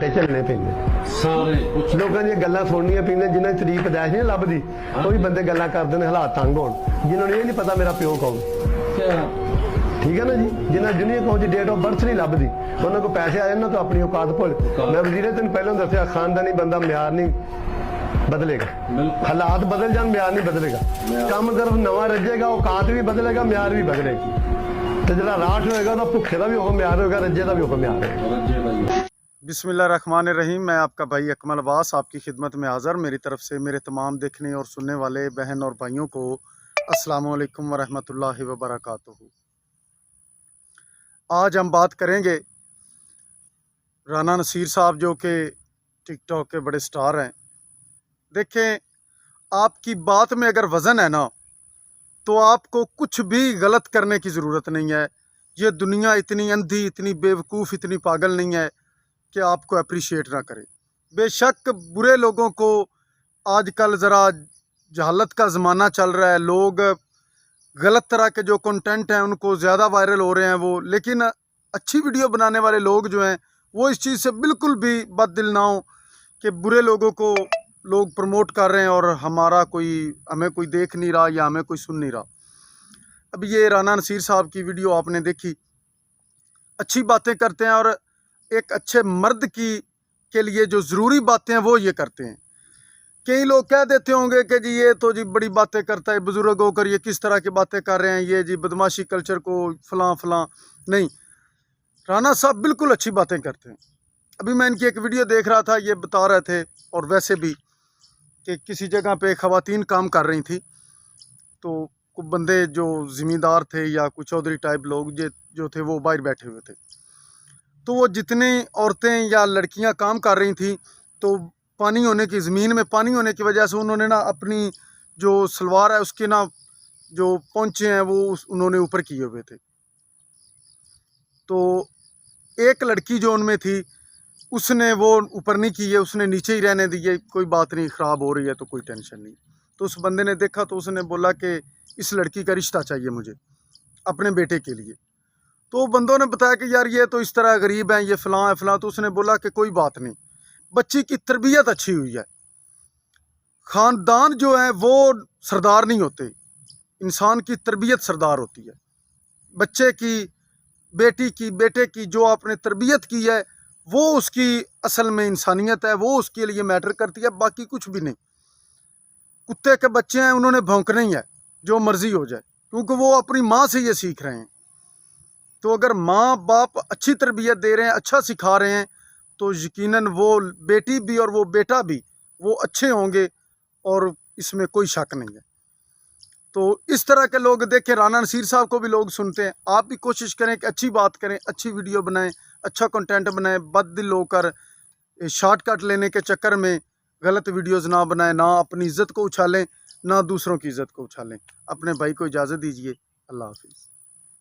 ਚੱਲਣੇ ਪੈਂਦੇ ਸਾਰੇ ਕੁਛ ਲੋਕਾਂ ਦੀਆਂ ਗੱਲਾਂ ਸੁਣਨੀਆਂ ਪੈਂਦੀਆਂ ਜਿਨ੍ਹਾਂ ਦੀ ਤਰੀਫ ਪਦਾਇਸ਼ ਨਹੀਂ ਲੱਭਦੀ ਉਹ ਵੀ ਬੰਦੇ ਗੱਲਾਂ ਕਰਦੇ ਨੇ ਹਾਲਾਤ ਤੰਗ ਹੋਣ ਜਿਨ੍ਹਾਂ ਨੂੰ ਇਹ ਨਹੀਂ ਪਤਾ ਮੇਰਾ ਪਿਓ ਕੌਣ ਠੀਕ ਹੈ ਨਾ ਜੀ ਜਿਨ੍ਹਾਂ ਦੁਨੀਆ ਕੌਣ ਦੀ ਡੇਟ ਆਫ ਬਰਥ ਨਹੀਂ ਲੱਭਦੀ ਉਹਨਾਂ ਕੋਲ ਪੈਸੇ ਆ ਜਾਣ ਨਾ ਤਾਂ ਆਪਣੀ ਔਕਾਤ ਭੁੱਲ ਮੈਂ ਵਜ਼ੀਰੇ ਤੈਨੂੰ ਪਹਿਲਾਂ ਦੱਸਿਆ ਖਾਨਦਾਨੀ ਬੰਦਾ ਮਿਆਰ ਨਹੀਂ ਬਦਲੇਗਾ ਹਾਲਾਤ ਬਦਲ ਜਾਣ ਮਿਆਰ ਨਹੀਂ ਬਦਲੇਗਾ ਕੰਮ ਸਿਰਫ ਨਵਾਂ ਰੱਜੇਗਾ ਔਕਾਤ ਵੀ ਬਦਲੇਗਾ ਮਿਆਰ ਵੀ ਬਦਲੇਗੀ ਤੇ ਜਿਹੜਾ ਰਾਠ ਹੋਏਗਾ ਉਹਦਾ ਭੁੱਖੇ ਦਾ ਵੀ ਉਹ ਮਿਆਰ ਹੋਏਗਾ ਰੱਜੇ ਦਾ भी ਉਹ मियार होगा। बिस्मिल्लाहिर्रहमानिर्रहीम। मैं आपका भाई अकमल अब्बास आपकी खिदमत में हाज़िर। मेरी तरफ से मेरे तमाम देखने और सुनने वाले बहन और भाइयों को अस्सलामु अलैकुम वरहमतुल्लाहि वबरकातुहू। आज हम बात करेंगे राना नसीर साहब जो कि टिकटॉक के बड़े स्टार हैं। देखें, आपकी बात में अगर वज़न है ना तो आपको कुछ भी गलत करने की ज़रूरत नहीं है। ये दुनिया इतनी अंधी, इतनी बेवकूफ़, इतनी पागल नहीं है कि आपको अप्रिशिएट ना करे। बेशक बुरे लोगों को आजकल ज़रा जहालत का ज़माना चल रहा है, लोग गलत तरह के जो कंटेंट हैं उनको ज़्यादा वायरल हो रहे हैं वो, लेकिन अच्छी वीडियो बनाने वाले लोग जो हैं वो इस चीज़ से बिल्कुल भी बददिल ना हो कि बुरे लोगों को लोग प्रमोट कर रहे हैं और हमें कोई देख नहीं रहा या हमें कोई सुन नहीं रहा। अब ये राना नसीर साहब की वीडियो आपने देखी, अच्छी बातें करते हैं और एक अच्छे मर्द के लिए जो ज़रूरी बातें हैं वो ये करते हैं। कई लोग कह देते होंगे कि जी ये तो जी बड़ी बातें करता है, बुज़ुर्ग होकर ये किस तरह की बातें कर रहे हैं, ये जी बदमाशी कल्चर को फलां फलां। नहीं, राना साहब बिल्कुल अच्छी बातें करते हैं। अभी मैं इनकी एक वीडियो देख रहा था, ये बता रहे थे और वैसे भी कि किसी जगह पे ख़वातीन काम कर रही थी तो कुछ बंदे जो ज़िम्मेदार थे या कुछ चौधरी टाइप लोग जो थे वो बाहर बैठे हुए थे, तो वो जितनी औरतें या लड़कियां काम कर रही थी तो पानी होने की ज़मीन में पानी होने की वजह से उन्होंने ना अपनी जो सलवार है उसके ना जो पोंचे हैं वो उन्होंने ऊपर किए हुए थे। तो एक लड़की जो उनमें थी उसने वो ऊपर नहीं किए, उसने नीचे ही रहने दिए, कोई बात नहीं, ख़राब हो रही है तो कोई टेंशन नहीं। तो उस बंदे ने देखा तो उसने बोला कि इस लड़की का रिश्ता चाहिए मुझे अपने बेटे के लिए। तो बंदों ने बताया कि यार ये तो इस तरह गरीब हैं, ये फ़लाँ है फ़लाँ। तो उसने बोला कि कोई बात नहीं, बच्ची की तरबियत अच्छी हुई है। ख़ानदान जो है वो सरदार नहीं होते, इंसान की तरबियत सरदार होती है। बच्चे की, बेटी की, बेटे की जो आपने तरबियत की है वो उसकी असल में इंसानियत है, वो उसके लिए मैटर करती है, बाकी कुछ भी नहीं। कुत्ते के बच्चे हैं, उन्होंने भौंकना ही है, जो मर्ज़ी हो जाए, क्योंकि वो अपनी माँ से ये सीख रहे हैं। तो अगर माँ बाप अच्छी तरबियत दे रहे हैं, अच्छा सिखा रहे हैं, तो यकीनन वो बेटी भी और वो बेटा भी वो अच्छे होंगे और इसमें कोई शक नहीं है। तो इस तरह के लोग देखें, राना नसीर साहब को भी लोग सुनते हैं। आप भी कोशिश करें कि अच्छी बात करें, अच्छी वीडियो बनाएं, अच्छा कंटेंट बनाएं, बददिल होकर शॉर्टकट लेने के चक्कर में गलत वीडियोस ना बनाएं, ना अपनी इज़्ज़त को उछालें, ना दूसरों की इज़्ज़त को उछालें। अपने भाई को इजाज़त दीजिए। अल्लाह हाफिज़।